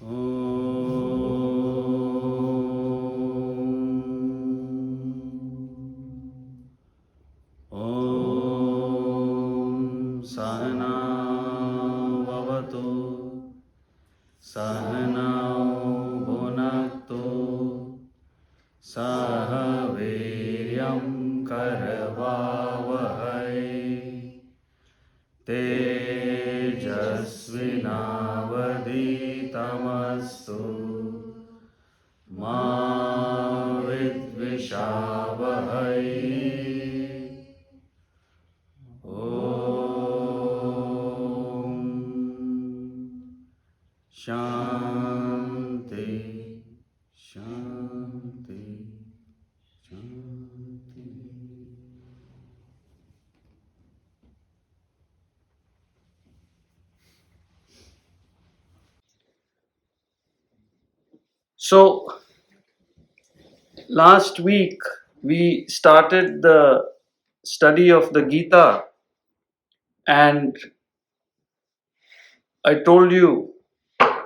Om Sahana Vavatu Sahanao Bhunaktu Saha Viryam Karavavahai Tejasvinavaditamastu Ma Vidvishavahai Om Shanti Shanti Shanti. So, last week we started the study of the Gita, and I told you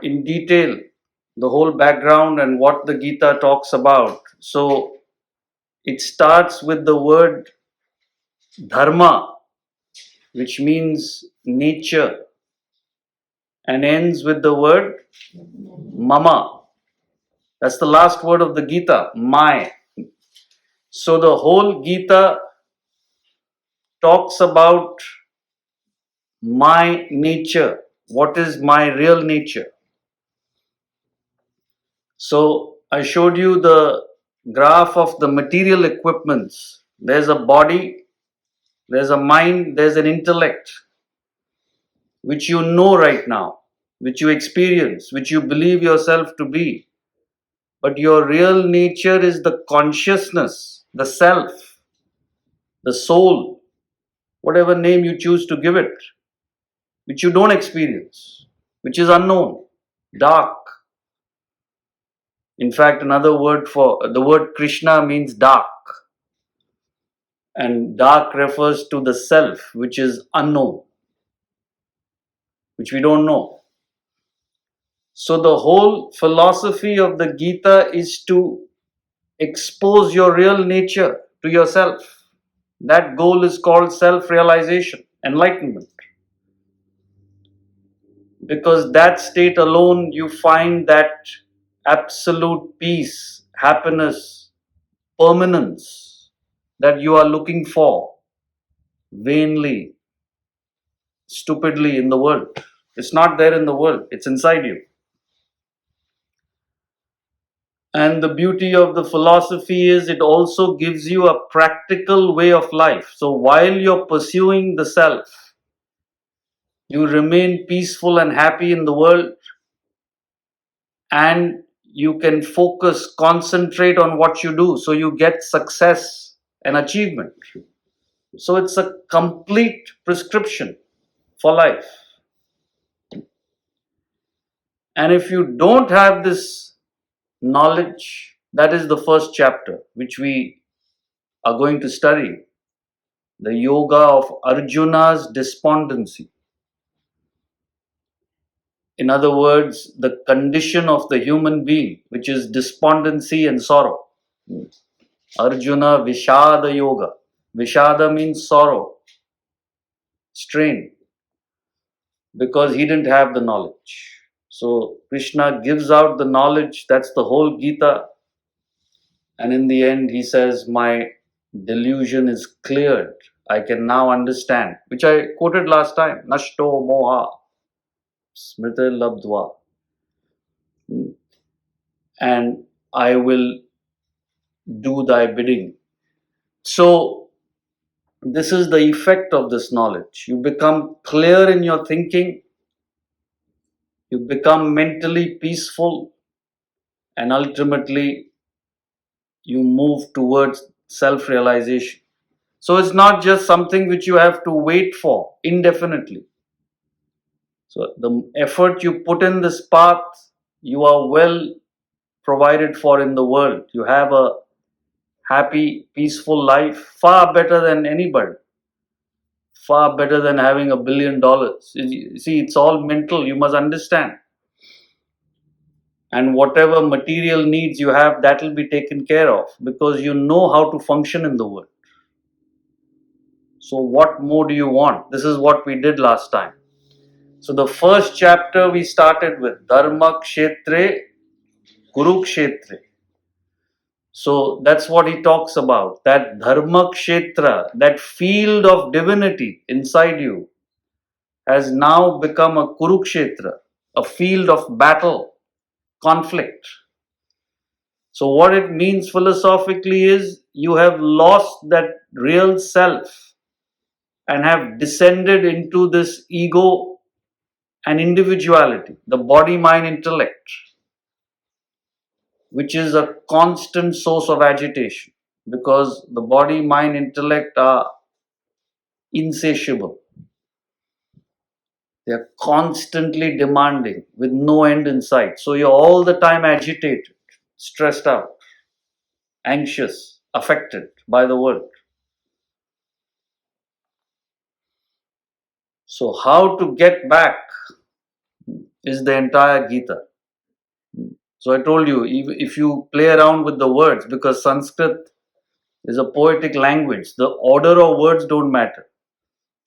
in detail the whole background and what the Gita talks about. So, it starts with the word dharma, which means nature, and ends with the word mama. That's the last word of the Gita, my. So the whole Gita talks about my nature. What is my real nature? So I showed you the graph of the material equipments. There's a body, there's a mind, there's an intellect, which you know right now, which you experience, which you believe yourself to be. But your real nature is the consciousness, the self, the soul, whatever name you choose to give it, which you don't experience, which is unknown, dark. In fact, another word for the word Krishna means dark. And dark refers to the self, which is unknown, which we don't know. So the whole philosophy of the Gita is to expose your real nature to yourself. That goal is called self-realization, enlightenment. Because that state alone, you find that absolute peace, happiness, permanence that you are looking for vainly, stupidly in the world. It's not there in the world, it's inside you. And the beauty of the philosophy is it also gives you a practical way of life. So while you're pursuing the self, you remain peaceful and happy in the world, and you can focus, concentrate on what you do, so you get success and achievement. So it's a complete prescription for life. And if you don't have this knowledge, that is the first chapter which we are going to study, the yoga of Arjuna's despondency. In other words, the condition of the human being, which is despondency and sorrow. Arjuna Vishada Yoga. Vishada means sorrow, strain, because he didn't have the knowledge. So Krishna gives out the knowledge, that's the whole Gita. And in the end, he says, my delusion is cleared. I can now understand, which I quoted last time. Nashto moha smriti labdva. And I will do thy bidding. So, this is the effect of this knowledge. You become clear in your thinking, you become mentally peaceful, and ultimately you move towards self-realization. So it's not just something which you have to wait for indefinitely. So the effort you put in this path, you are well provided for in the world. You have a happy, peaceful life, far better than anybody. Far better than having $1 billion. See, it's all mental, you must understand. and whatever material needs you have, that will be taken care of because you know how to function in the world. So what more do you want? This is what we did last time. So the first chapter we started with Dharma Kshetre Kurukshetre. So that's what he talks about. That Dharma Kshetra, that field of divinity inside you, has now become a Kurukshetra, a field of battle, conflict. So what it means philosophically is you have lost that real self and have descended into this ego and individuality, the body, mind, intellect, which is a constant source of agitation because the body, mind, intellect are insatiable. They are constantly demanding with no end in sight. So you're all the time agitated, stressed out, anxious, affected by the world. So how to get back is the entire Gita. So I told you, if you play around with the words, because Sanskrit is a poetic language, the order of words don't matter.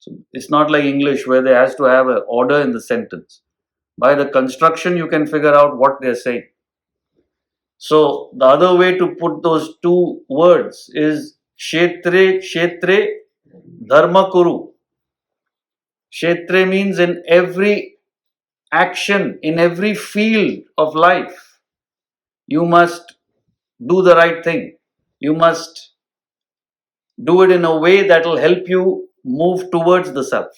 So it's not like English where there has to have an order in the sentence. By the construction, you can figure out what they're saying. So the other way to put those two words is Kshetre, Kshetre, Dharma Kuru. Kshetre means in every action, in every field of life, you must do the right thing. You must do it in a way that will help you move towards the self.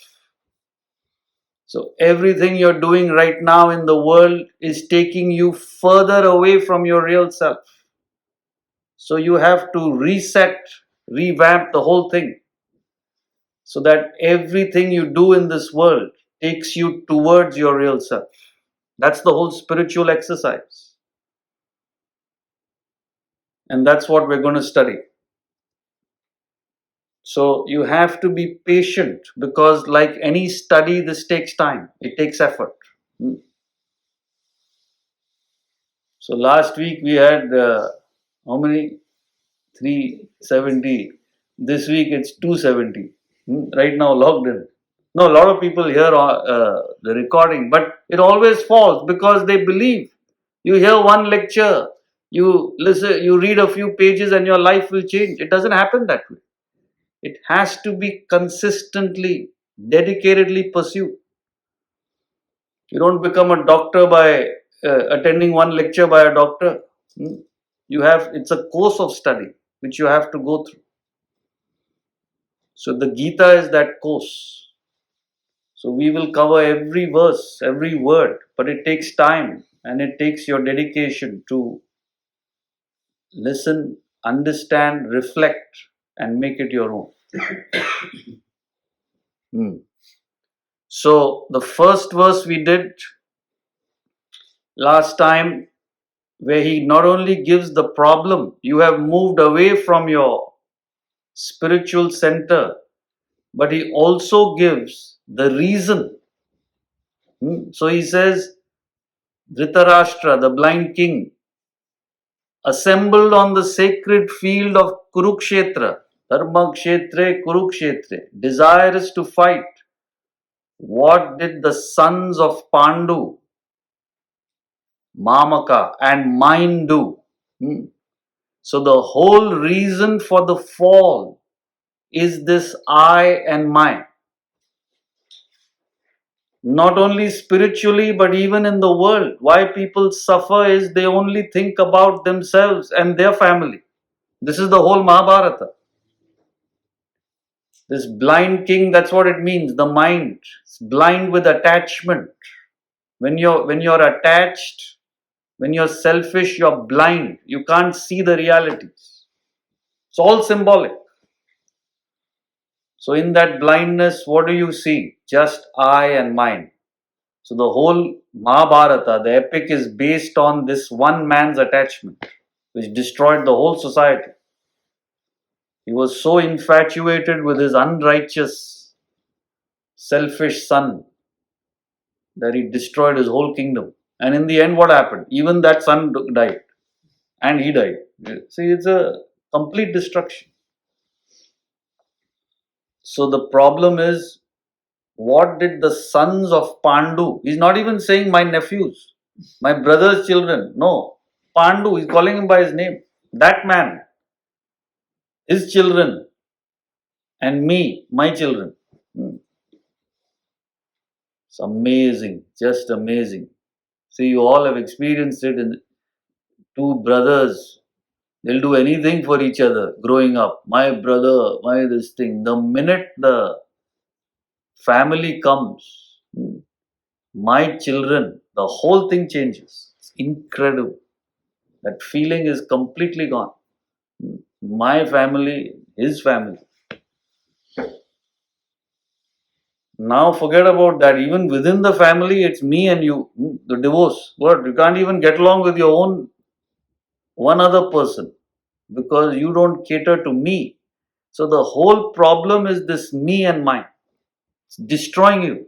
So everything you're doing right now in the world is taking you further away from your real self. So you have to reset, revamp the whole thing so that everything you do in this world takes you towards your real self. That's the whole spiritual exercise. And that's what we're going to study. So you have to be patient because, like any study, this takes time. It takes effort. So last week we had how many? 370. This week it's 270. Right now logged in. No, a lot of people hear the recording, but it always falls because they believe. You hear one lecture, you listen, you read a few pages, and your life will change. It doesn't happen that way. It has to be consistently, dedicatedly pursued. You don't become a doctor by attending one lecture by a doctor. It's a course of study which you have to go through. So the Gita is that course. So we will cover every verse, every word, but it takes time and it takes your dedication to listen, understand, reflect, and make it your own. So the first verse we did last time, where he not only gives the problem, you have moved away from your spiritual center, but he also gives the reason. So he says, Dhritarashtra, the blind king, assembled on the sacred field of Kurukshetra, Dharma Kshetre, Kurukshetre, desirous to fight. What did the sons of Pandu, Mamaka, and mine do? So the whole reason for the fall is this I and mine. Not only spiritually, but even in the world. Why people suffer is they only think about themselves and their family. This is the whole Mahabharata. This blind king, that's what it means. The mind is blind with attachment. When you're attached, when you're selfish, you're blind. You can't see the realities. It's all symbolic. So in that blindness, what do you see? Just I and mine. So the whole Mahabharata, the epic, is based on this one man's attachment, which destroyed the whole society. He was so infatuated with his unrighteous, selfish son that he destroyed his whole kingdom. And in the end, what happened? Even that son died. And he died. See, it's a complete destruction. So the problem is, what did the sons of Pandu? He's not even saying my nephews, my brother's children. No. Pandu, he's calling him by his name. That man, his children, and me, my children. It's amazing, just amazing. See, you all have experienced it in two brothers. They'll do anything for each other growing up. My brother, my this thing. The minute the family comes, my children, the whole thing changes. It's incredible. That feeling is completely gone. My family, his family. Now forget about that. Even within the family, it's me and you. The divorce. What? You can't even get along with your own one other person because you don't cater to me. So the whole problem is this me and mine. It's destroying you.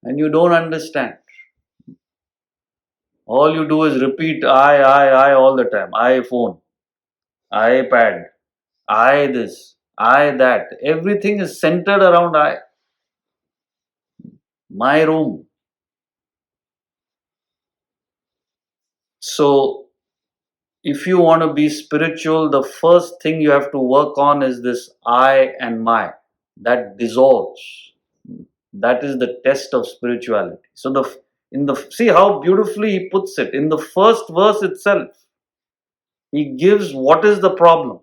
And you don't understand. All you do is repeat I all the time. iPhone, iPad, I this, I that. Everything is centered around I. My room. So if you want to be spiritual, the first thing you have to work on is this I and my. That dissolves. That is the test of spirituality. So see how beautifully he puts it. In the first verse itself, he gives what is the problem.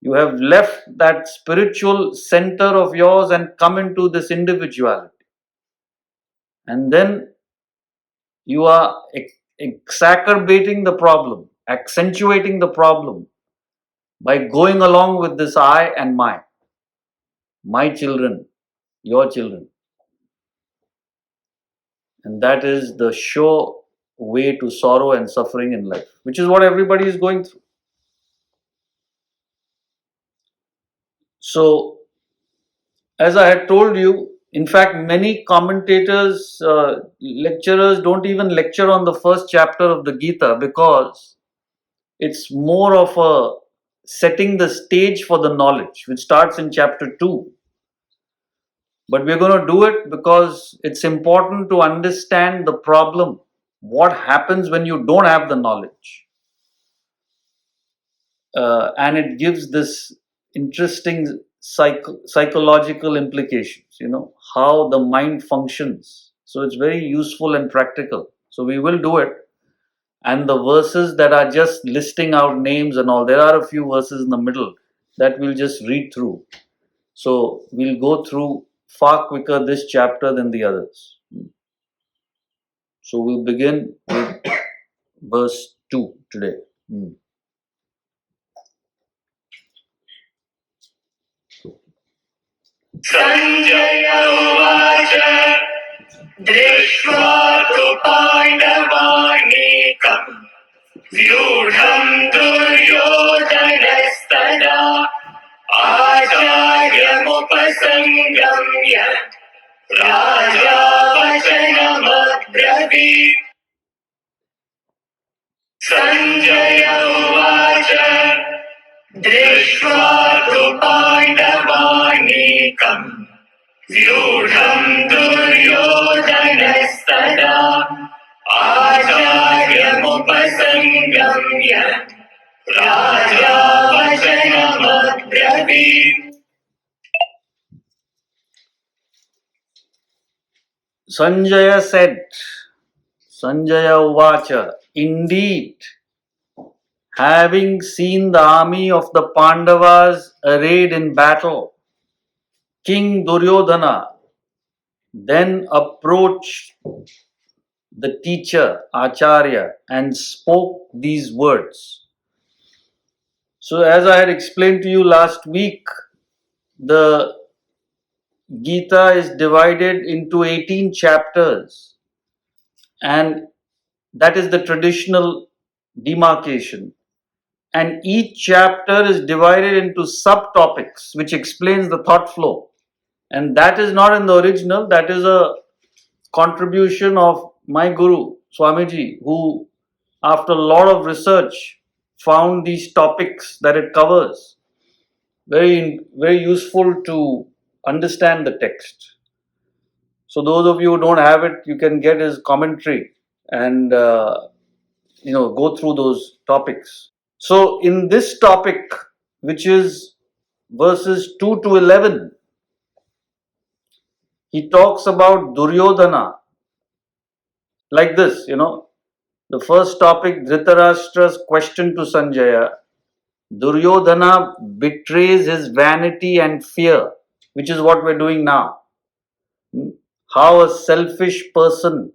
You have left that spiritual center of yours and come into this individuality. And then you are exacerbating the problem, accentuating the problem by going along with this I and my children, your children. And that is the sure way to sorrow and suffering in life, which is what everybody is going through. So, as I had told you, in fact, many commentators, lecturers don't even lecture on the first chapter of the Gita because it's more of a setting the stage for the knowledge, which starts in chapter 2. But we're going to do it because it's important to understand the problem. What happens when you don't have the knowledge? And it gives this interesting psychological implications, how the mind functions. So it's very useful and practical. So we will do it. And the verses that are just listing out names and all, there are a few verses in the middle that we'll just read through. So we'll go through far quicker this chapter than the others. So we'll begin with verse 2 today. Sanjay Uvacha Drishva tu Pandavanikam Vyudham Duryodhanastada Acharyam Upasangamya Raja Vachanam Abravit Sanjaya Uvacha Drishva tu Pandavanikam Vyudham Duryodhanastada Acharyam Upasangamya Raja Vachanam Abravit. Sanjaya said, Sanjaya Uvacha, indeed, having seen the army of the Pandavas arrayed in battle, King Duryodhana then approached the teacher, Acharya, and spoke these words. So, as I had explained to you last week, the Gita is divided into 18 chapters, and that is the traditional demarcation. And each chapter is divided into subtopics, which explains the thought flow. And that is not in the original, that is a contribution of my Guru, Swamiji, who after a lot of research found these topics that it covers very, very useful to understand the text. So those of you who don't have it, you can get his commentary and go through those topics. So in this topic, which is verses 2 to 11, he talks about Duryodhana like this, The first topic, Dhritarashtra's question to Sanjaya. Duryodhana betrays his vanity and fear, which is what we're doing now. How a selfish person,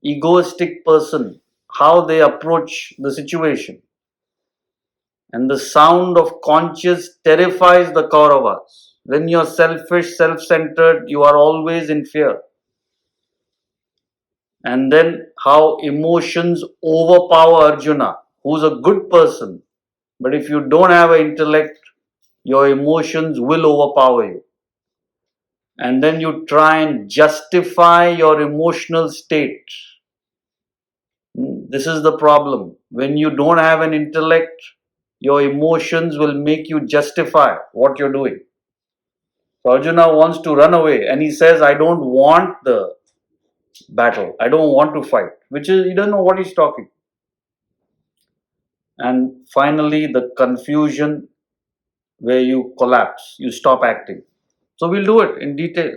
egoistic person, how they approach the situation. And the sound of conscience terrifies the Kauravas. When you're selfish, self-centered, you are always in fear. And then how emotions overpower Arjuna, who's a good person. But if you don't have an intellect, your emotions will overpower you. And then you try and justify your emotional state. This is the problem. When you don't have an intellect, your emotions will make you justify what you're doing. So Arjuna wants to run away and he says, I don't want the battle. I don't want to fight. Which is, he doesn't know what he's talking. And finally, the confusion where you collapse, you stop acting. So we'll do it in detail.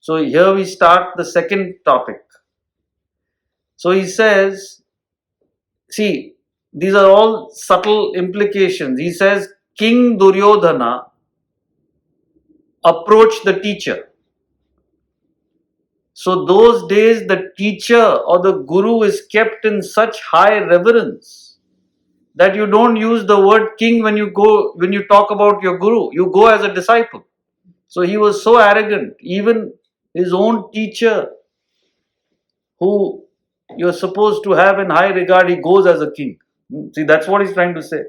So here we start the second topic. So he says, see, these are all subtle implications. He says, King Duryodhana approached the teacher. So those days the teacher or the guru is kept in such high reverence that you don't use the word king when you talk about your guru. You go as a disciple. So he was so arrogant. Even his own teacher, who you're supposed to have in high regard, he goes as a king. See, that's what he's trying to say.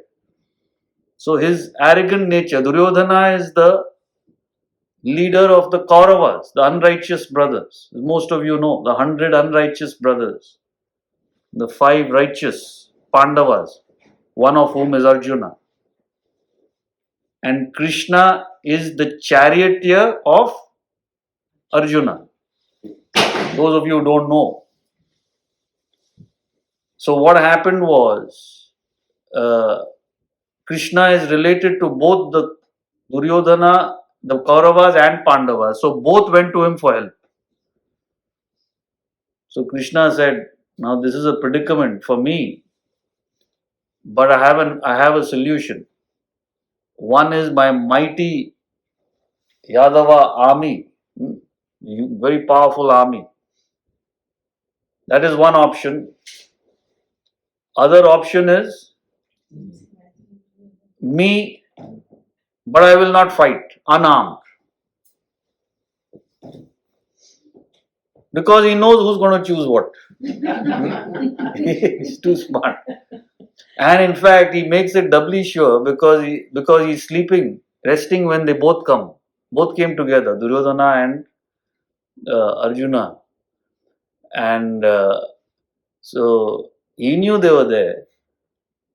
So his arrogant nature, Duryodhana is the leader of the Kauravas, the unrighteous brothers. As most of you know, the 100 unrighteous brothers, the 5 righteous Pandavas, one of whom is Arjuna. And Krishna is the charioteer of Arjuna. Those of you who don't know. So what happened was, Krishna is related to both the Duryodhana, the Kauravas and Pandavas. So both went to him for help. So Krishna said, now this is a predicament for me, but I have a solution. One is my mighty Yadava army, very powerful army. That is one option. Other option is me, but I will not fight, unarmed. Because he knows who's going to choose what. He's too smart. And in fact, he makes it doubly sure because he's sleeping, resting when they both come. Both came together, Duryodhana and Arjuna. And so he knew they were there.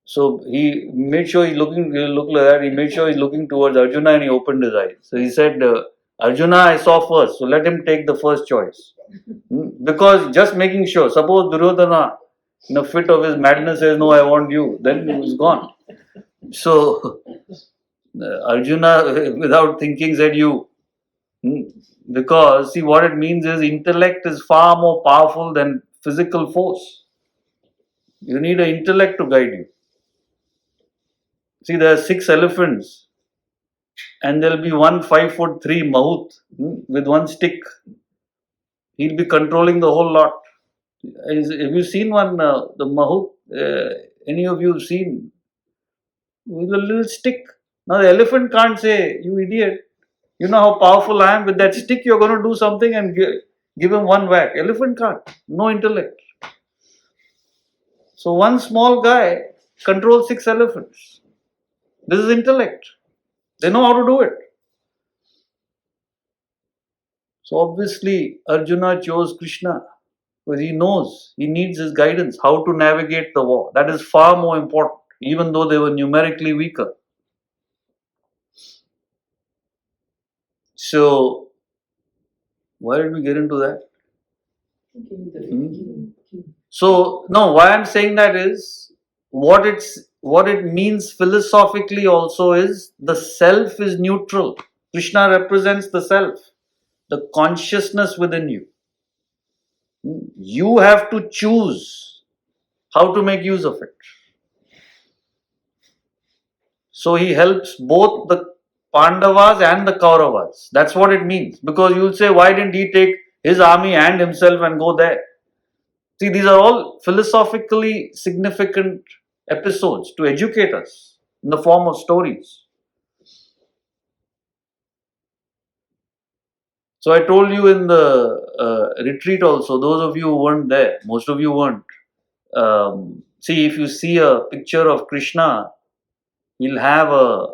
So he made sure he looked like that. He made sure he's looking towards Arjuna and he opened his eyes. So he said, Arjuna I saw first, so let him take the first choice. Because just making sure, suppose Duryodhana in a fit of his madness says, no, I want you, then he was gone. So Arjuna, without thinking, said you. Because see, what it means is intellect is far more powerful than physical force. You need an intellect to guide you. See, there are 6 elephants and there will be one 5'3" Mahut with one stick. He'll be controlling the whole lot. Have you seen one, the Mahut? Any of you have seen? With a little stick. Now the elephant can't say, you idiot. You know how powerful I am. With that stick you're going to do something and give him one whack. Elephant can't. No intellect. So one small guy controls 6 elephants. This is intellect. They know how to do it. So obviously Arjuna chose Krishna Because he knows he needs his guidance, how to navigate the war. That is far more important, even though they were numerically weaker. So, why did we get into that? So, no, why I'm saying that is what it means philosophically also is the self is neutral. Krishna represents the self, the consciousness within you. You have to choose how to make use of it. So he helps both the Pandavas and the Kauravas. That's what it means. Because you'll say, why didn't he take his army and himself and go there? See, these are all philosophically significant episodes to educate us in the form of stories. So I told you in the retreat also, those of you who weren't there, most of you weren't. See, if you see a picture of Krishna, he'll have a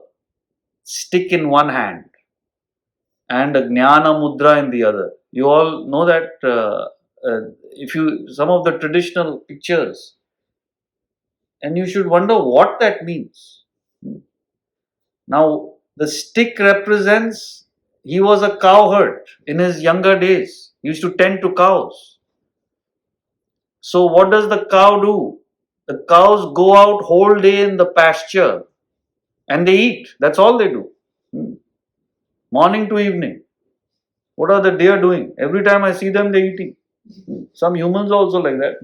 stick in one hand and a Jnana Mudra in the other. You all know that if you, some of the traditional pictures, and you should wonder what that means. Now, the stick represents, he was a cowherd in his younger days. He used to tend to cows. So what does the cow do? The cows go out whole day in the pasture and they eat. That's all they do. Morning to evening. What are the deer doing? Every time I see them, they're eating. Some humans also like that,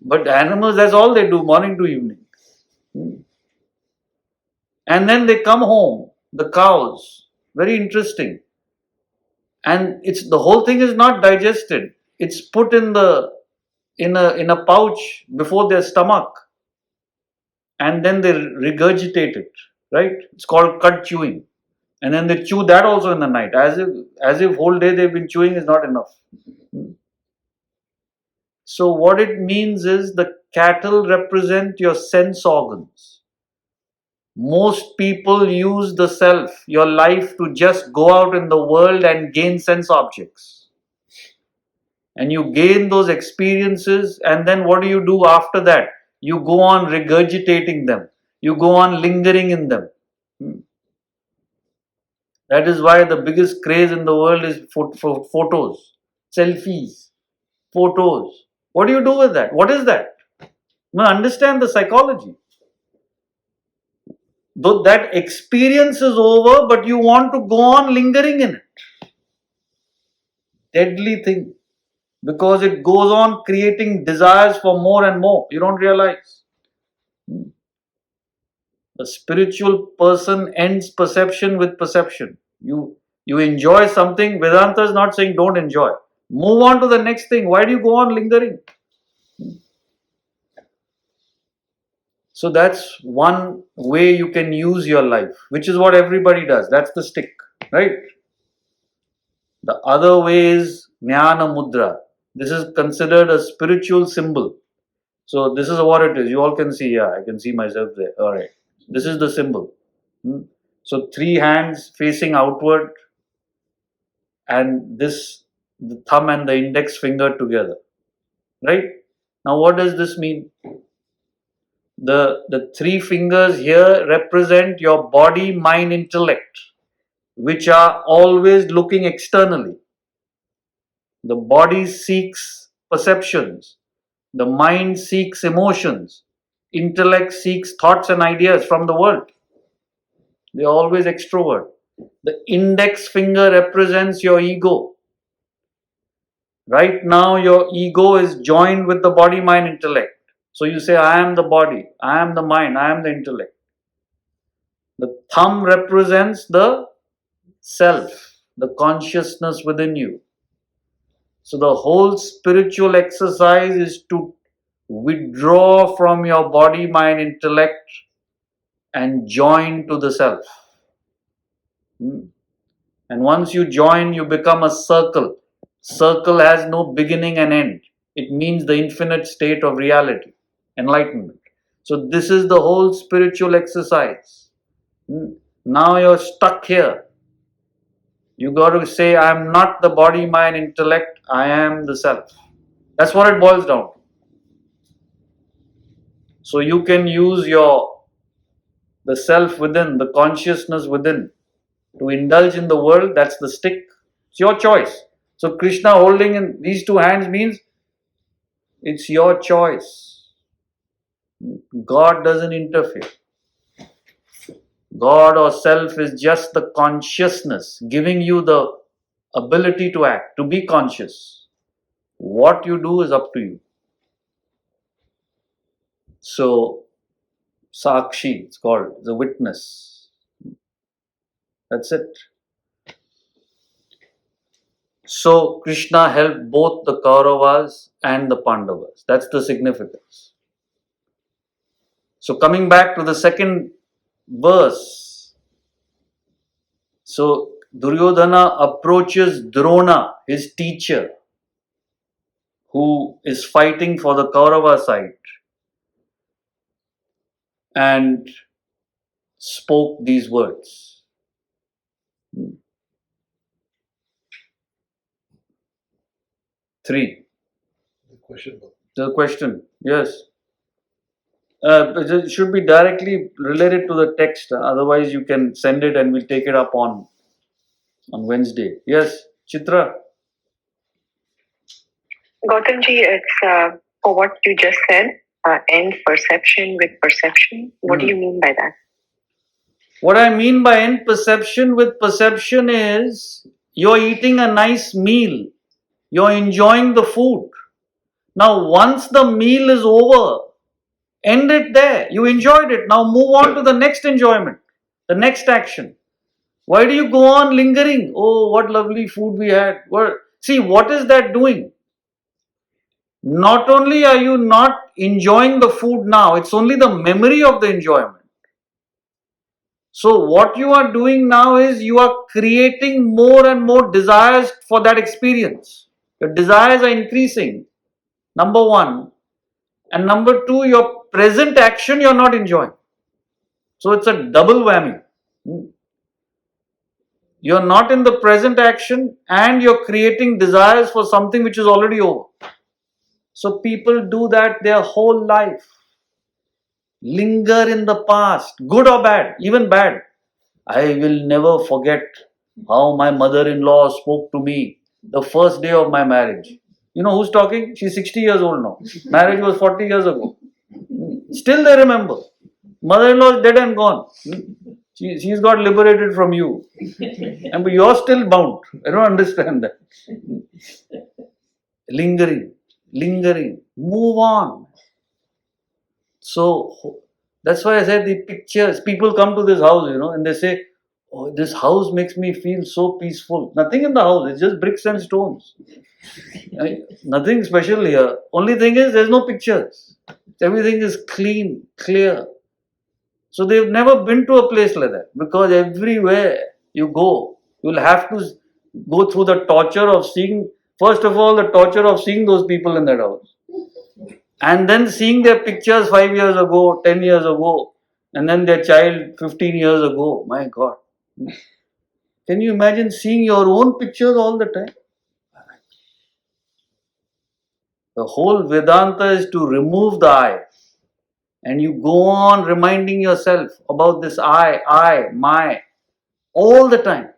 but animals, that's all they do, morning to evening. And then they come home, the cows. Very interesting. And it's the whole thing is not digested. It's put in a pouch before their stomach, and then they regurgitate it. Right? It's called cud chewing. And then they chew that also in the night, as if whole day they've been chewing is not enough. So what it means is the cattle represent your sense organs. Most people use the self, your life, to just go out in the world and gain sense objects. And you gain those experiences, and then what do you do after that? You go on regurgitating them. You go on lingering in them. That is why the biggest craze in the world is for photos, selfies, photos. What do you do with that? What is that? Now understand the psychology. Though that experience is over, but you want to go on lingering in it. Deadly thing. Because it goes on creating desires for more and more. You don't realize. A spiritual person ends perception with perception. You enjoy something. Vedanta is not saying don't enjoy. Move on to the next thing. Why do you go on lingering? So that's one way you can use your life, which is what everybody does. That's the stick, right? The other way is Jnana Mudra. This is considered a spiritual symbol. So this is what it is. You all can see, yeah, I can see myself there. Alright. This is the symbol. So 3 hands facing outward, and this, the thumb and the index finger together. Right? Now what does this mean? The 3 fingers here represent your body, mind, intellect, which are always looking externally. The body seeks perceptions. The mind seeks emotions. Intellect seeks thoughts and ideas from the world. They are always extrovert. The index finger represents your ego. Right now, your ego is joined with the body, mind, intellect. So you say, I am the body, I am the mind, I am the intellect. The thumb represents the self, the consciousness within you. So the whole spiritual exercise is to withdraw from your body, mind, intellect and join to the self. And once you join, you become a circle. Circle has no beginning and end. It means the infinite state of reality, enlightenment. So this is the whole spiritual exercise. Now you're stuck here. You got to say, I am not the body, mind, intellect, I am the self. That's what it boils down to. So you can use the self within, the consciousness within, to indulge in the world. That's the stick. It's your choice. So Krishna holding in these two hands means it's your choice. God doesn't interfere. God or self is just the consciousness giving you the ability to act, to be conscious. What you do is up to you. So, Sakshi, it's called, the witness. That's it. So, Krishna helped both the Kauravas and the Pandavas. That's the significance. So, coming back to the second verse. So, Duryodhana approaches Drona, his teacher, who is fighting for the Kaurava side, and spoke these words. 3. The question, yes. It should be directly related to the text. Otherwise, you can send it and we'll take it up on Wednesday. Yes, Chitra. Gautamji, it's for what you just said, end perception with perception. What do you mean by that? What I mean by end perception with perception is you're eating a nice meal. You're enjoying the food. Now, once the meal is over, end it there. You enjoyed it. Now move on to the next enjoyment, the next action. Why do you go on lingering? Oh, what lovely food we had. See, what is that doing? Not only are you not enjoying the food now, it's only the memory of the enjoyment. So what you are doing now is you are creating more and more desires for that experience. Your desires are increasing, number one. And number two, your present action you're not enjoying. So it's a double whammy. You're not in the present action and you're creating desires for something which is already over. So people do that their whole life. Linger in the past, good or bad, even bad. I will never forget how my mother-in-law spoke to me the first day of my marriage. You know who's talking? She's 60 years old now. Marriage was 40 years ago. Still they remember. Mother-in-law is dead and gone. She's got liberated from you. And you're still bound. I don't understand that. Lingering. Move on. So that's why I said the pictures. People come to this house, and they say, oh, this house makes me feel so peaceful. Nothing in the house. It's just bricks and stones. Nothing special here. Only thing is there's no pictures. Everything is clean, clear. So they've never been to a place like that, because everywhere you go, you'll have to go through the torture of seeing, first of all, the torture of seeing those people in that house. And then seeing their pictures 5 years ago, 10 years ago, and then their child 15 years ago. My God. Can you imagine seeing your own pictures all the time? The whole Vedanta is to remove the I. And you go on reminding yourself about this I, my, all the time.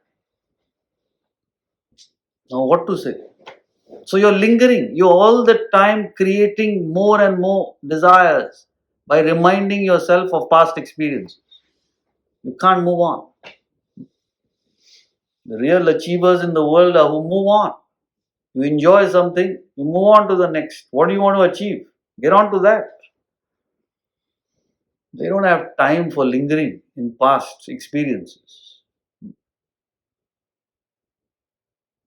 Now what to say? So you're lingering. You're all the time creating more and more desires by reminding yourself of past experiences. You can't move on. The real achievers in the world are who move on. You enjoy something, you move on to the next. What do you want to achieve? Get on to that. They don't have time for lingering in past experiences.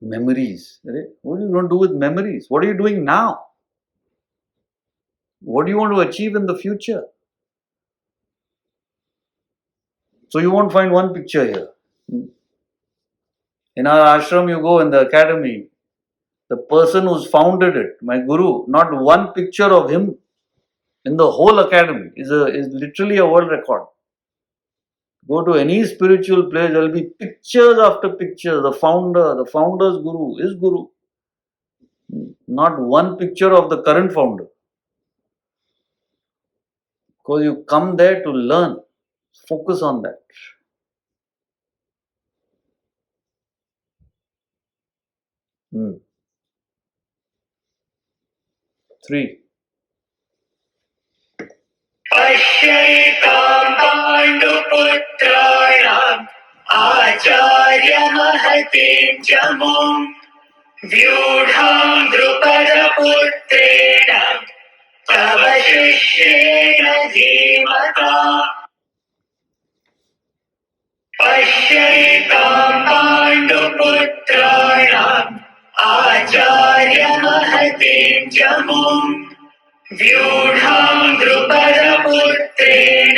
Memories. What are you going to do with memories? What are you doing now? What do you want to achieve in the future? So you won't find one picture here. In our ashram, you go in the academy, the person who's founded it, my guru, not one picture of him in the whole academy is literally a world record. Go to any spiritual place, there will be pictures after pictures. The founder's guru, his guru. Not one picture of the current founder. Because you come there to learn. Focus on that. Hmm. 3. पश्यैतां पाण्डुपुत्राणाम् आचार्यमहतीं च मूम् व्यूढां द्रुपदपुत्रेण तव शिष्येण धीमता पश्यैतां पाण्डुपुत्राणाम् आचार्यमहतीं च मूम् व्यूढां द्रुपदपुत्रेण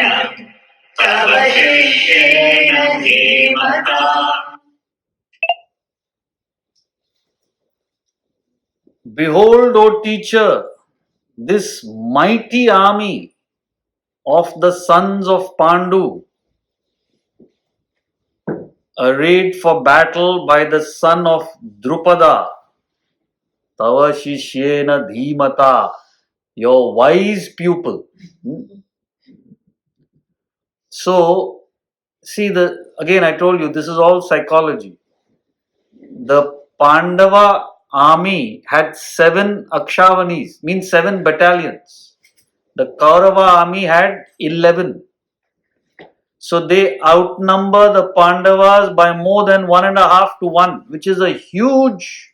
तव शिष्येण धीमता Behold, O teacher, this mighty army of the sons of Pandu, arrayed for battle by the son of Drupada, Tava Shishyena Dhimata, your wise pupil. So, see, again I told you, this is all psychology. The Pandava army had 7 Akshavanis, means 7 battalions. The Kaurava army had 11. So they outnumber the Pandavas by more than 1.5 to 1, which is a huge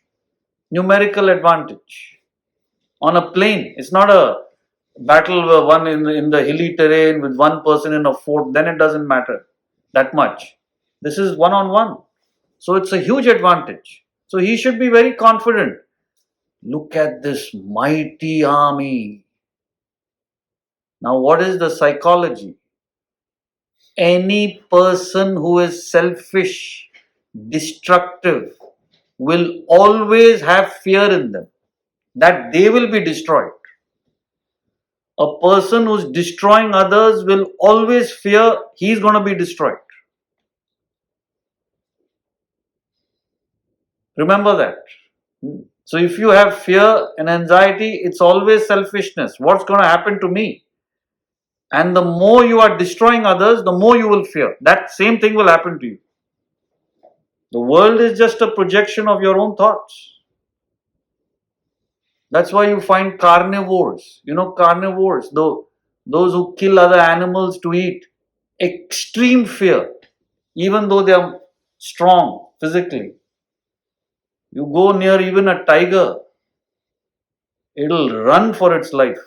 numerical advantage. On a plain, it's not a battle where one in the hilly terrain with one person in a fort, then it doesn't matter that much. This is one-on-one. So it's a huge advantage. So he should be very confident. Look at this mighty army. Now, what is the psychology? Any person who is selfish, destructive, will always have fear in them that they will be destroyed. A person who's destroying others will always fear he's going to be destroyed. Remember that. So if you have fear and anxiety, it's always selfishness. What's going to happen to me? And the more you are destroying others, the more you will fear. That same thing will happen to you. The world is just a projection of your own thoughts. That's why you find carnivores. You know, carnivores, those who kill other animals to eat, extreme fear, even though they are strong physically. You go near even a tiger, it'll run for its life.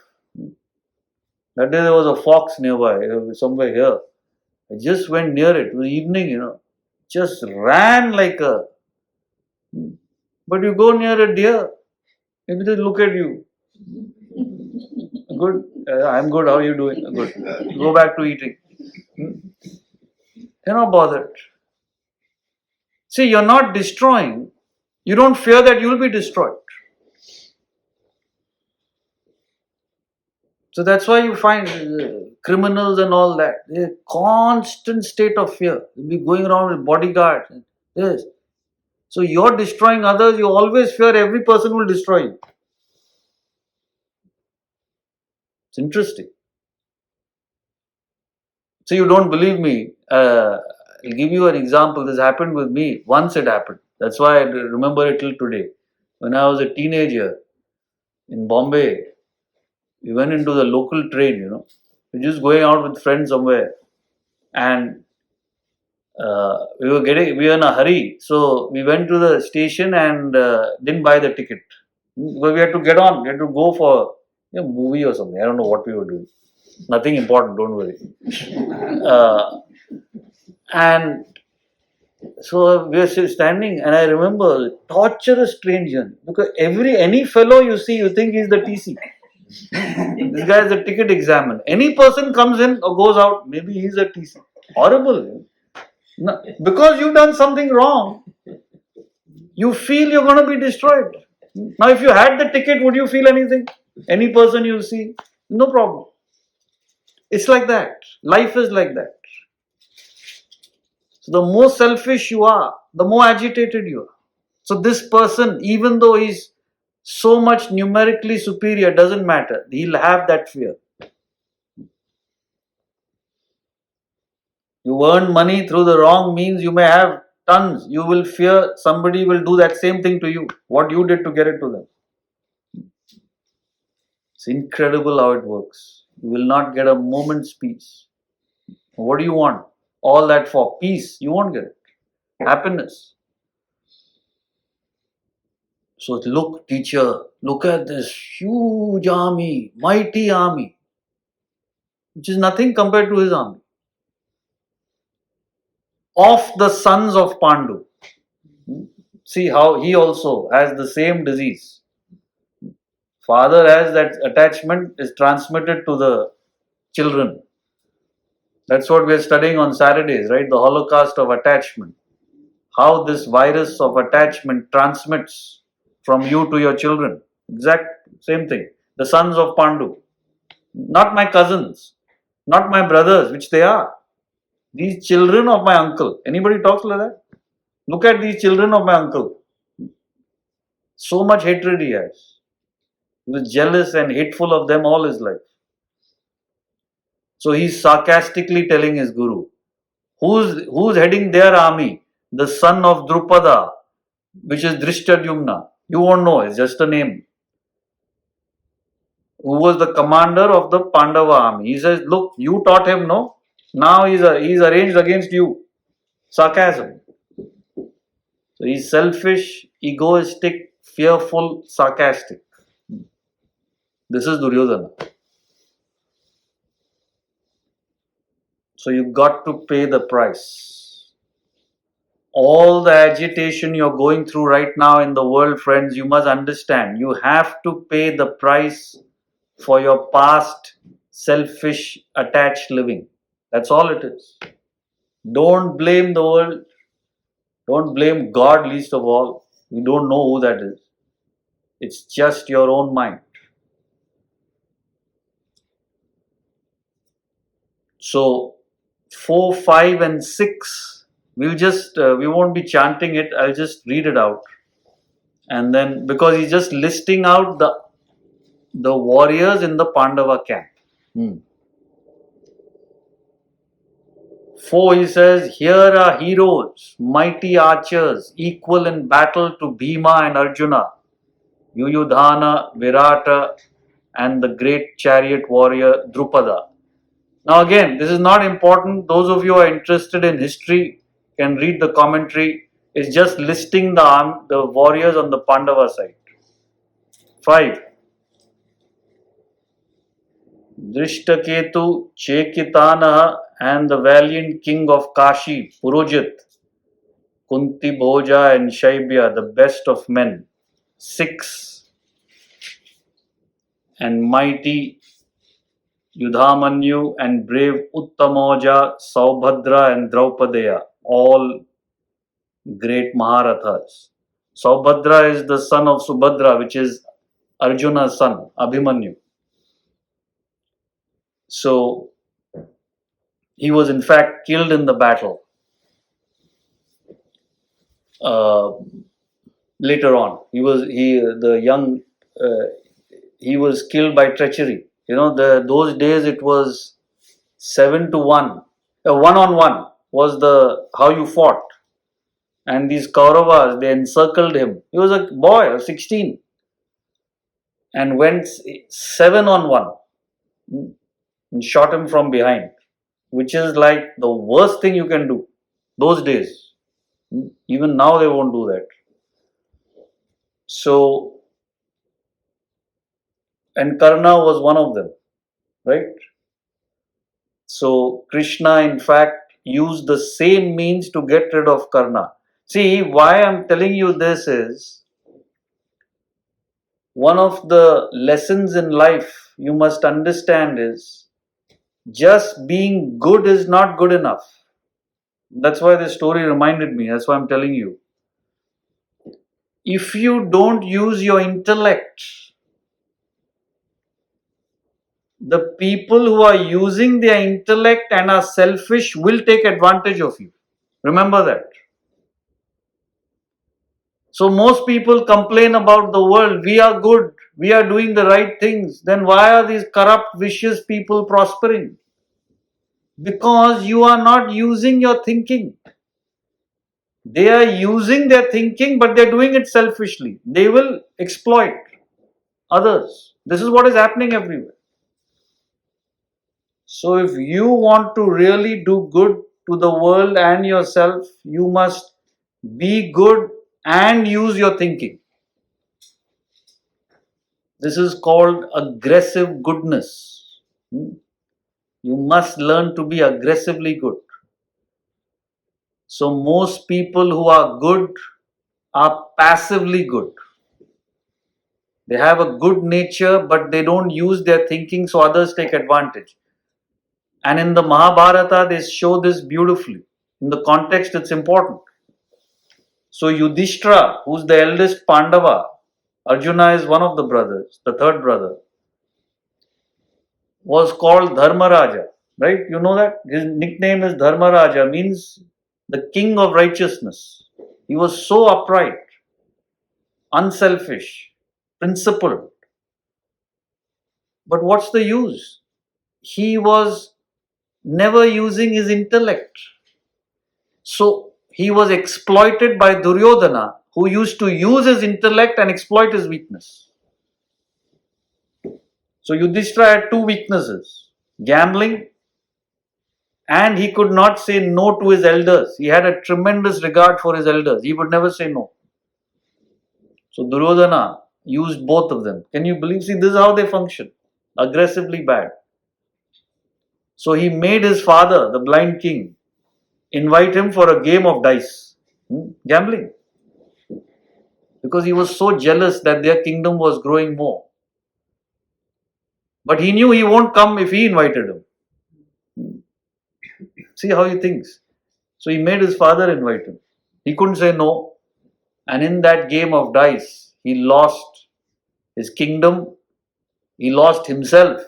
That day there was a fox nearby, somewhere here. I just went near it. It was evening, just ran like a. But you go near a deer, maybe they look at you. Good, I'm good. How are you doing? Good. Go back to eating. They're not bothered. See, you're not destroying. You don't fear that you'll be destroyed. So that's why you find criminals and all that. They're constant state of fear. You'll be going around with bodyguards. Yes. So you're destroying others. You always fear every person will destroy you. It's interesting. So you don't believe me. I'll give you an example. This happened with me. Once it happened. That's why I remember it till today. When I was a teenager in Bombay, we went into the local train, We're just going out with friends somewhere. And we were in a hurry. So we went to the station and didn't buy the ticket. Because we had to get on. We had to go for a movie or something. I don't know what we were doing. Nothing important, don't worry. And so we were still standing, and I remember torturous train journey. Because any fellow you see, you think he's the TC. This guy is a ticket examiner. Any person comes in or goes out, maybe he's a TC. Horrible. No, because you've done something wrong, you feel you're going to be destroyed. Now, if you had the ticket, would you feel anything? Any person you see, no problem. It's like that. Life is like that. So the more selfish you are, the more agitated you are. So this person, even though he's so much numerically superior, doesn't matter. He'll have that fear. You earn money through the wrong means, you may have tons. You will fear somebody will do that same thing to you, what you did to get it to them. It's incredible how it works. You will not get a moment's peace. What do you want? All that for peace, you won't get it. Happiness. So look, teacher, look at this huge army, mighty army, which is nothing compared to his army. Of the sons of Pandu. See how he also has the same disease. Father has that attachment, is transmitted to the children. That's what we are studying on Saturdays, right? The Holocaust of attachment. How this virus of attachment transmits from you to your children. Exact same thing. The sons of Pandu. Not my cousins, not my brothers, which they are. These children of my uncle. Anybody talks like that? Look at these children of my uncle. So much hatred he has. He was jealous and hateful of them all his life. So he's sarcastically telling his guru, who's heading their army? The son of Drupada, which is Drishtadyumna. You won't know, it's just a name. Who was the commander of the Pandava army. He says, look, you taught him, no? Now he's arranged against you. Sarcasm. So he's selfish, egoistic, fearful, sarcastic. This is Duryodhana. So you got to pay the price. All the agitation you're going through right now in the world, friends, you must understand. You have to pay the price for your past selfish, attached living. That's all it is. Don't blame the world. Don't blame God least of all. You don't know who that is. It's just your own mind. So 4, 5 and 6, we won't be chanting it. I'll just read it out. And then, because he's just listing out the warriors in the Pandava camp. 4, he says, here are heroes, mighty archers, equal in battle to Bhima and Arjuna, Yuyudhana, Virata, and the great chariot warrior Drupada. Now again, this is not important. Those of you who are interested in history can read the commentary. It's just listing the warriors on the Pandava side. 5. Drishtaketu, Chekitanaha, and the valiant king of Kashi, Purojit, Kunti Bhoja and Shaibya, the best of men. 6. And mighty Yudhamanyu and brave Uttamoja, Saubhadra and Draupadeya, all great Maharathas. Saubhadra is the son of Subhadra, which is Arjuna's son, Abhimanyu. So he was in fact killed in the battle. Later on, he was killed by treachery. Those days it was 7 to 1. 1-on-1 was how you fought. And these Kauravas, they encircled him. He was a boy of 16. And went 7-on-1 and shot him from behind, which is like the worst thing you can do those days. Even now they won't do that. So, and Karna was one of them, right? So Krishna in fact used the same means to get rid of Karna. See, why I'm telling you this is, one of the lessons in life you must understand is, just being good is not good enough. That's why this story reminded me. That's why I'm telling you. If you don't use your intellect, the people who are using their intellect and are selfish will take advantage of you. Remember that. So most people complain about the world. We are good. We are doing the right things. Then why are these corrupt, vicious people prospering? Because you are not using your thinking. They are using their thinking, but they're doing it selfishly. They will exploit others. This is what is happening everywhere. So if you want to really do good to the world and yourself, you must be good and use your thinking. This is called aggressive goodness. You must learn to be aggressively good. So most people who are good are passively good. They have a good nature, but they don't use their thinking, so others take advantage. And in the Mahabharata, they show this beautifully. In the context, it's important. So Yudhishthira, who's the eldest Pandava, Arjuna is one of the brothers, the third brother, was called Dharmaraja. Right? You know that? His nickname is Dharmaraja, means the king of righteousness. He was so upright, unselfish, principled. But what's the use? He was never using his intellect. So he was exploited by Duryodhana, who used to use his intellect and exploit his weakness. So Yudhishthira had two weaknesses: gambling, and he could not say no to his elders. He had a tremendous regard for his elders. He would never say no. So Duryodhana used both of them. Can you believe? See, this is how they function. Aggressively bad. So he made his father, the blind king, invite him for a game of dice. Gambling. Because he was so jealous that their kingdom was growing more. But he knew he won't come if he invited him. See how he thinks. So he made his father invite him. He couldn't say no. And in that game of dice, he lost his kingdom. He lost himself.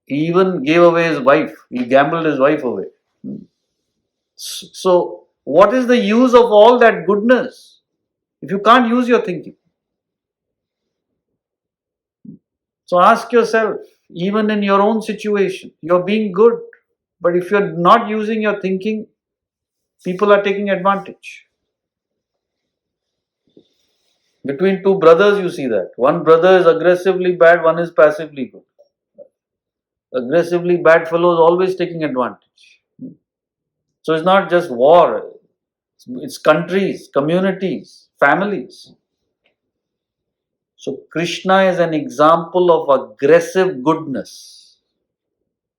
He even gave away his wife. He gambled his wife away. So, what is the use of all that goodness if you can't use your thinking? So, ask yourself, even in your own situation, you're being good. But if you're not using your thinking, people are taking advantage. Between two brothers, you see that. One brother is aggressively bad, one is passively good. Aggressively bad fellow is always taking advantage. So it's not just war, it's countries, communities, families. So Krishna is an example of aggressive goodness.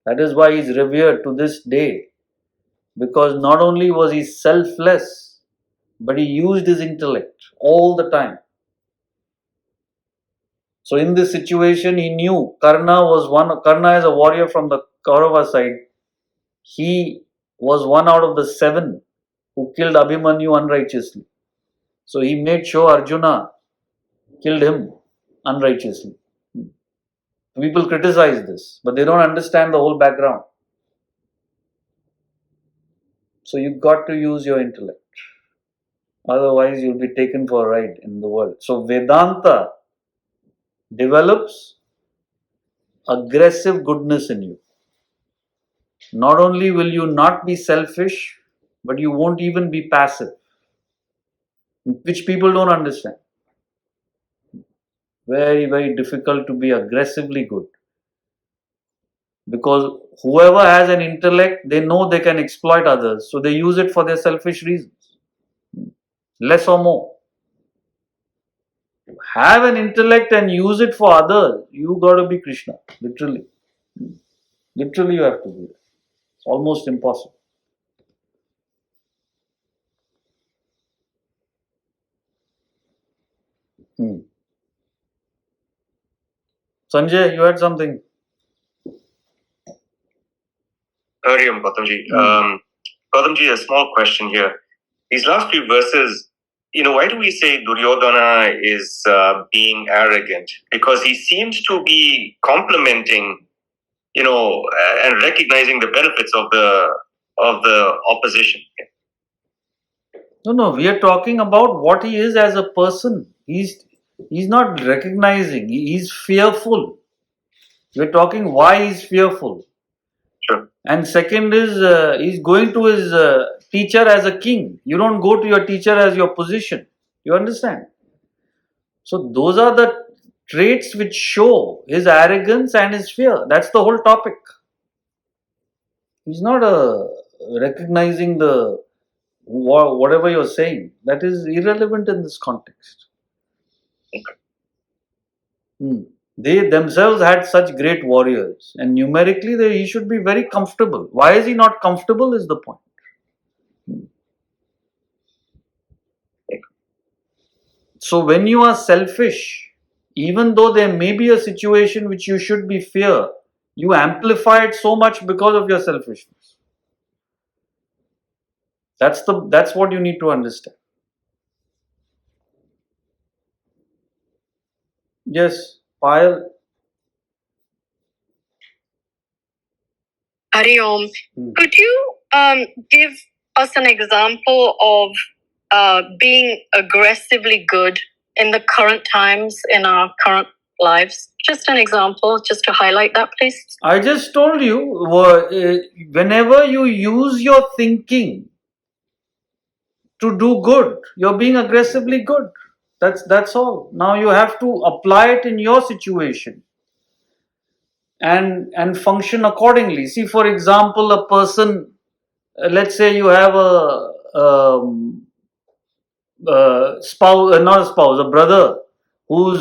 That is why he is revered to this day. Because not only was he selfless, but he used his intellect all the time. So in this situation, he knew Karna is a warrior from the Kaurava side. He was one out of the 7 who killed Abhimanyu unrighteously. So he made sure Arjuna killed him unrighteously. People criticize this, but they don't understand the whole background. So you've got to use your intellect. Otherwise, you'll be taken for a ride in the world. So Vedanta develops aggressive goodness in you. Not only will you not be selfish, but you won't even be passive, which people don't understand. Very, very difficult to be aggressively good. Because whoever has an intellect, they know they can exploit others. So they use it for their selfish reasons. Less or more. Have an intellect and use it for others. You got to be Krishna. Literally. Literally you have to do that. It's almost impossible. Sanjay, you had something? Hariam, Gautamji. Gautamji, a small question here. These last few verses, why do we say Duryodhana is being arrogant? Because he seems to be complimenting, and recognizing the benefits of the opposition. No, we are talking about what he is as a person. He's not recognizing. He's fearful. We're talking why he's fearful. Sure. And second is he's going to his teacher as a king. You don't go to your teacher as your position. You understand? So those are the traits which show his arrogance and his fear. That's the whole topic. He's not recognizing the whatever you're saying. That is irrelevant in this context. They themselves had such great warriors, and numerically he should be very comfortable. Why is he not comfortable is the point. So when you are selfish, even though there may be a situation which you should be fear, you amplify it so much because of your selfishness. That's what you need to understand. Yes, Payal. Hari Om. Could you give us an example of being aggressively good in the current times, in our current lives? Just an example, just to highlight that, please. I just told you, whenever you use your thinking to do good, you're being aggressively good. That's all. Now you have to apply it in your situation and function accordingly. See, for example, a person, let's say you have a spouse, not a spouse, a brother who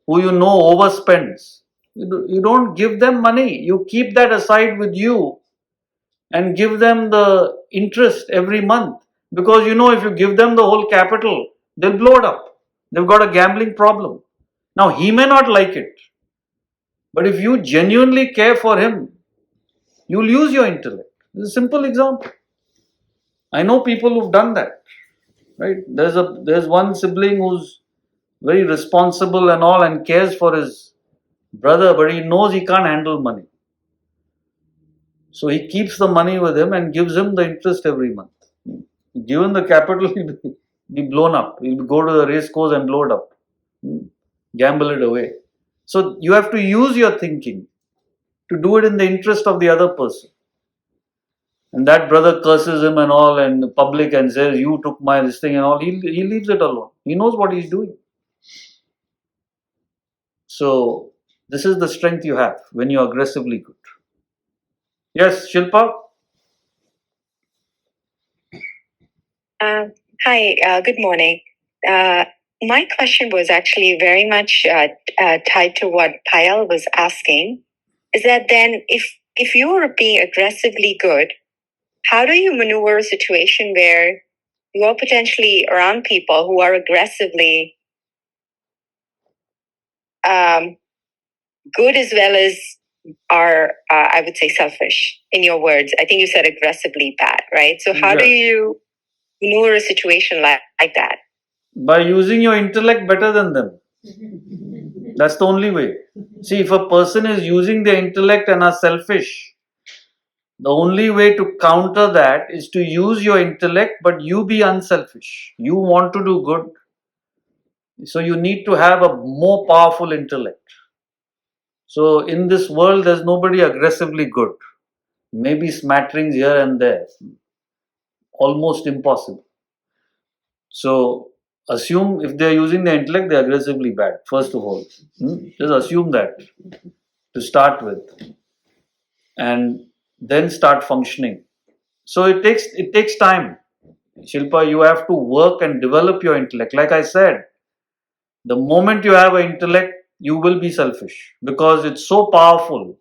you know overspends. You don't give them money. You keep that aside with you and give them the interest every month, because you know if you give them the whole capital, they'll blow it up. They've got a gambling problem. Now he may not like it, but if you genuinely care for him, you'll use your intellect. This is a simple example. I know people who've done that. Right? There's one sibling who's very responsible and all and cares for his brother, but he knows he can't handle money. So he keeps the money with him and gives him the interest every month. Given the capital, he'll be blown up. He'll go to the race course and blow it up. Gamble it away. So you have to use your thinking to do it in the interest of the other person. And that brother curses him and all in public and says, "You took my this thing," and all. He leaves it alone. He knows what he's doing. So this is the strength you have when you're aggressively good. Yes, Shilpa? Hi, good morning. My question was actually very much tied to what Payal was asking. Is that then, if you are being aggressively good, how do you maneuver a situation where you are potentially around people who are aggressively good as well as are, I would say, selfish, in your words? I think you said aggressively bad, right? So how do you maneuver a situation like that? By using your intellect better than them. That's the only way. See, if a person is using their intellect and are selfish, the only way to counter that is to use your intellect, but you be unselfish. You want to do good. So you need to have a more powerful intellect. So in this world, there's nobody aggressively good. Maybe smatterings here and there. Almost impossible. So assume if they're using their intellect, they're aggressively bad, first of all. Just assume that to start with. And then start functioning. So it takes time. Shilpa, you have to work and develop your intellect. Like I said, the moment you have an intellect, you will be selfish because it's so powerful.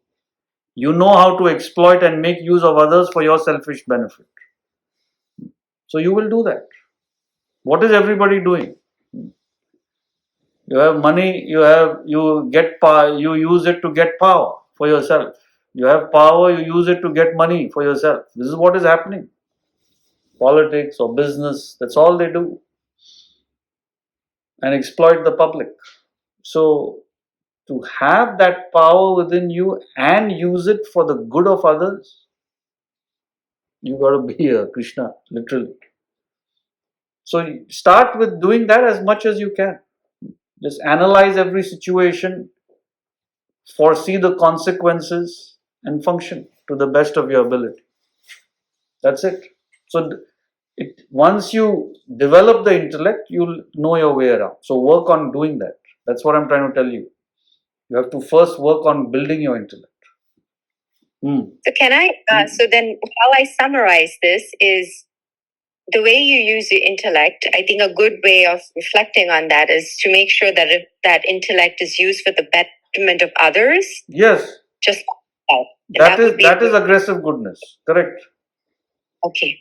You know how to exploit and make use of others for your selfish benefit. So you will do that. What is everybody doing? You have money, you get power, you use it to get power for yourself. You have power, you use it to get money for yourself. This is what is happening. Politics or business, that's all they do. And exploit the public. So to have that power within you and use it for the good of others, you got to be a Krishna, literally. So start with doing that as much as you can. Just analyze every situation, foresee the consequences, and function to the best of your ability. That's it. So once you develop the intellect, you'll know your way around. So work on doing that. That's what I'm trying to tell you. You have to first work on building your intellect. So can I, so then how I summarize this is the way you use your intellect. I think a good way of reflecting on that is to make sure that that intellect is used for the betterment of others. Yes. Just that is aggressive goodness. Correct. Okay.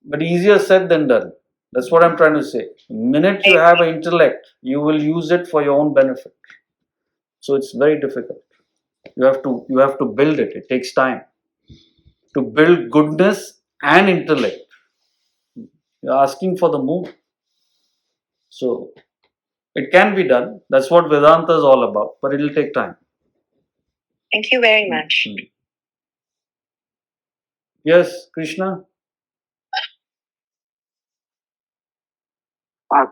But easier said than done. That's what I'm trying to say. The minute you have an intellect, you will use it for your own benefit. So it's very difficult. You have to build it. It takes time to build goodness and intellect. You're asking for the moon. So it can be done. That's what Vedanta is all about. But it will take time. Thank you very much. Yes, Krishna.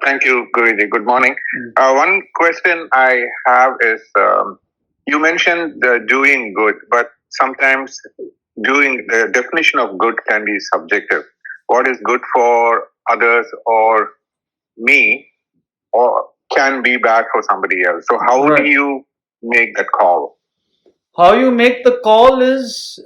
Thank you, Guruji. Good morning. One question I have is, you mentioned doing good, but sometimes the definition of good can be subjective. What is good for others or me, or can be bad for somebody else. So how do you make that call? How you make the call is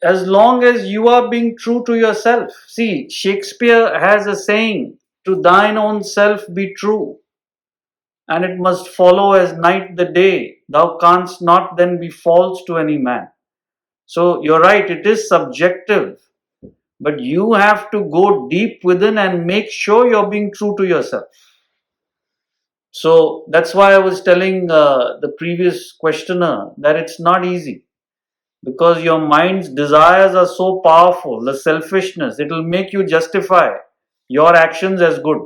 as long as you are being true to yourself. See, Shakespeare has a saying, to thine own self be true, and it must follow as night the day. Thou canst not then be false to any man. So you're right, it is subjective, but you have to go deep within and make sure you're being true to yourself. So that's why I was telling the previous questioner that it's not easy, because your mind's desires are so powerful, the selfishness, it will make you justify your actions as good.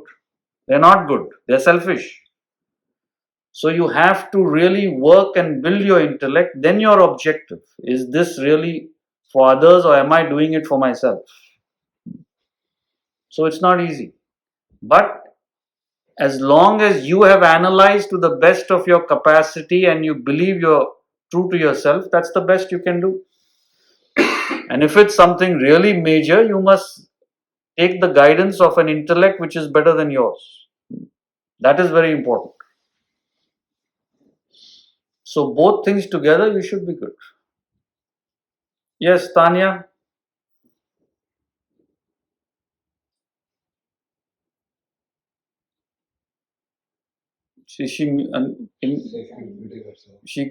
They're not good, they're selfish. So you have to really work and build your intellect. Then your objective, is this really for others or am I doing it for myself? So it's not easy. But as long as you have analyzed to the best of your capacity and you believe you're true to yourself, that's the best you can do. And if it's something really major, you must take the guidance of an intellect which is better than yours. That is very important. So both things together, you should be good. Yes, Tanya? She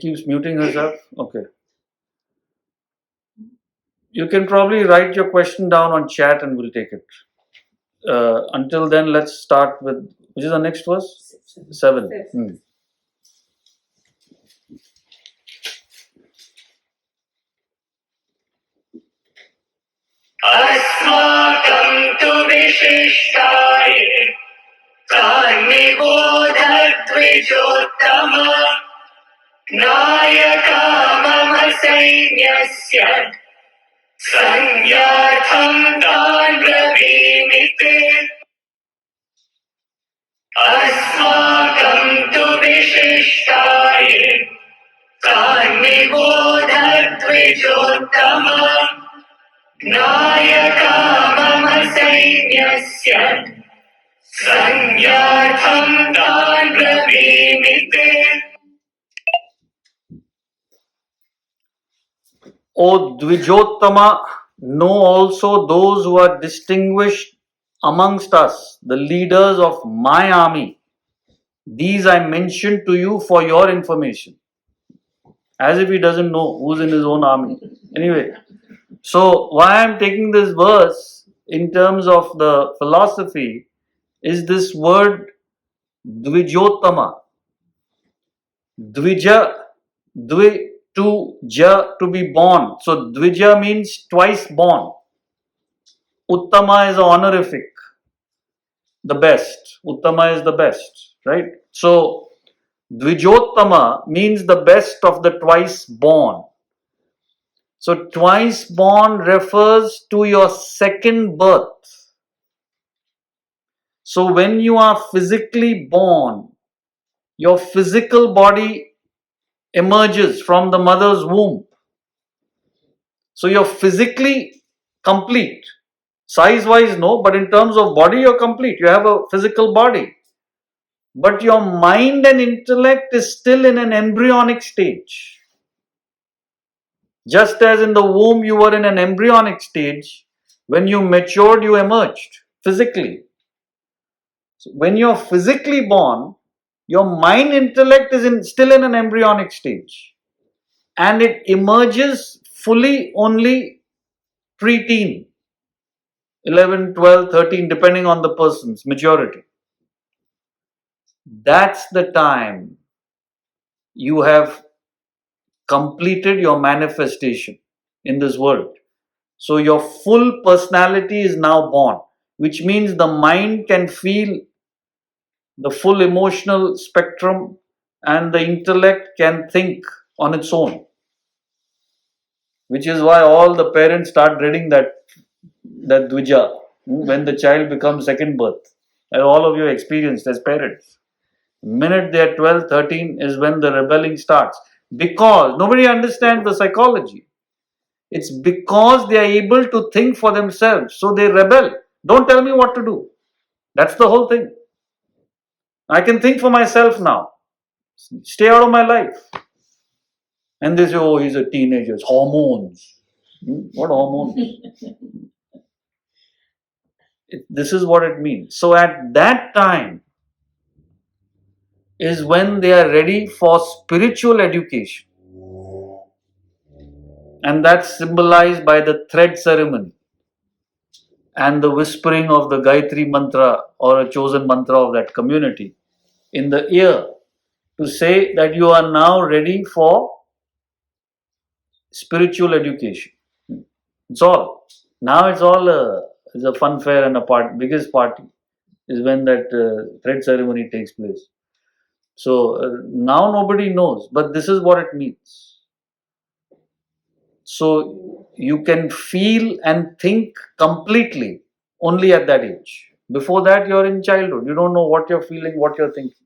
keeps muting herself? Okay. You can probably write your question down on chat and we'll take it. Until then, let's start with, which is the next verse? 7. अस्माकं तु विशिष्टाय तान्निबोधद्विजोत्तम नायका मम सैन्यस्य संज्ञार्थं तान् ब्रवीमि ते अस्माकं तु विशिष्टाय तान्निबोधद्विजोत्तम नायका मम सैन्यस्य संज्ञार्थं तान् ब्रवीमि ते. O Dvijottama, know also those who are distinguished amongst us, the leaders of my army. These I mentioned to you for your information. As if he doesn't know who's in his own army. Anyway, so why I'm taking this verse in terms of the philosophy is this word Dvijottama. Dvija, to ja, to be born. So Dvija means twice born. Uttama is an honorific, the best. Uttama is the best, right? So Dvijottama means the best of the twice born. So twice born refers to your second birth. So when you are physically born, your physical body emerges from the mother's womb. So you're physically complete. Size-wise, no, but in terms of body, you're complete. You have a physical body. But your mind and intellect is still in an embryonic stage. Just as in the womb you were in an embryonic stage, when you matured, you emerged physically. So when you're physically born, your mind intellect is still in an embryonic stage. And it emerges fully only pre-teen, 11, 12, 13, depending on the person's maturity. That's the time you have completed your manifestation in this world. So your full personality is now born, which means the mind can feel the full emotional spectrum and the intellect can think on its own. Which is why all the parents start dreading that dvija when the child becomes second birth. And all of you experienced as parents. Minute they are 12, 13 is when the rebelling starts. Because nobody understands the psychology. It's because they are able to think for themselves. So they rebel. Don't tell me what to do. That's the whole thing. I can think for myself now. Stay out of my life. And they say, oh, he's a teenager. It's hormones. What hormones? This is what it means. So at that time is when they are ready for spiritual education. And that's symbolized by the thread ceremony and the whispering of the Gayatri mantra or a chosen mantra of that community in the ear to say that you are now ready for spiritual education. It's all. Now it's all it's a fun fair and a biggest party is when that thread ceremony takes place. So now nobody knows, but this is what it means. So you can feel and think completely only at that age. Before that, you're in childhood. You don't know what you're feeling, what you're thinking.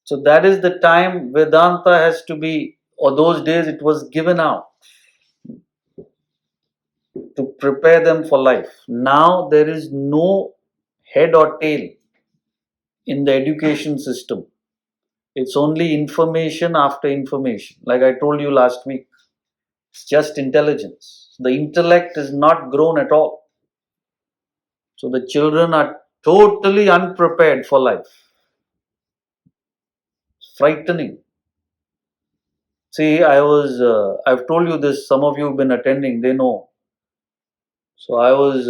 So that is the time Vedanta has to be, or those days it was given out to prepare them for life. Now there is no head or tail in the education system. It's only information after information. Like I told you last week, it's just intelligence. The intellect is not grown at all. So the children are totally unprepared for life. It's frightening. See, I've told you this, some of you have been attending, they know. So I was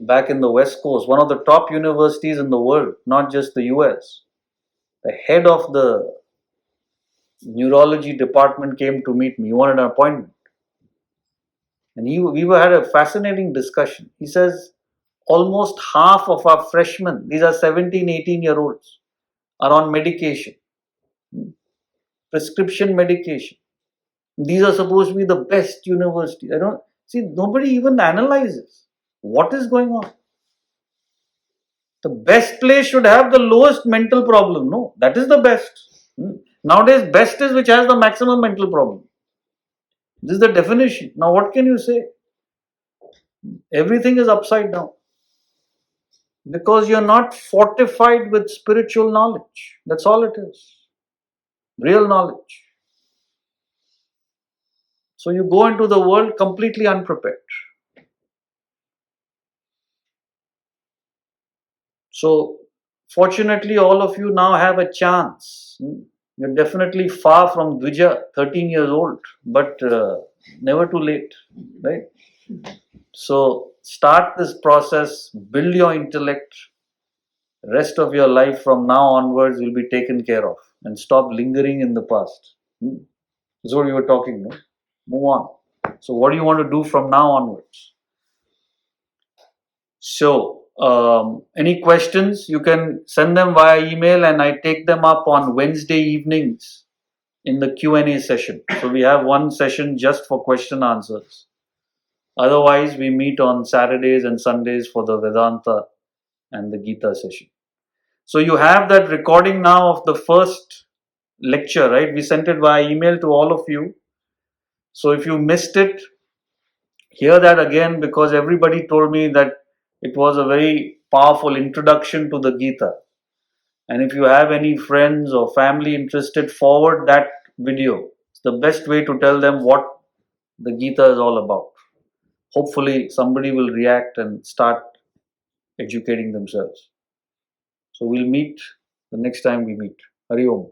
back in the West Coast, one of the top universities in the world, not just the US. The head of the neurology department came to meet me. He wanted an appointment. And we had a fascinating discussion. He says, almost half of our freshmen, these are 17, 18-year-olds, are on medication, prescription medication. These are supposed to be the best universities. I don't see, nobody even analyzes what is going on. The best place should have the lowest mental problem. No, that is the best. Nowadays, best is which has the maximum mental problem. This is the definition. Now, what can you say? Everything is upside down. Because you're not fortified with spiritual knowledge. That's all it is. Real knowledge. So you go into the world completely unprepared. So fortunately, all of you now have a chance. You're definitely far from Dvija, 13 years old, but never too late, right? So start this process, build your intellect. Rest of your life from now onwards will be taken care of, and stop lingering in the past. That's what you were talking, no? Move on. So what do you want to do from now onwards? So any questions, you can send them via email and I take them up on Wednesday evenings in the Q&A session. So we have one session just for question answers. Otherwise, we meet on Saturdays and Sundays for the Vedanta and the Gita session. So you have that recording now of the first lecture, right? We sent it via email to all of you. So if you missed it, hear that again, because everybody told me that it was a very powerful introduction to the Gita. And if you have any friends or family interested, forward that video. It's the best way to tell them what the Gita is all about. Hopefully somebody will react and start educating themselves. So we'll meet the next time we meet. Hari Om.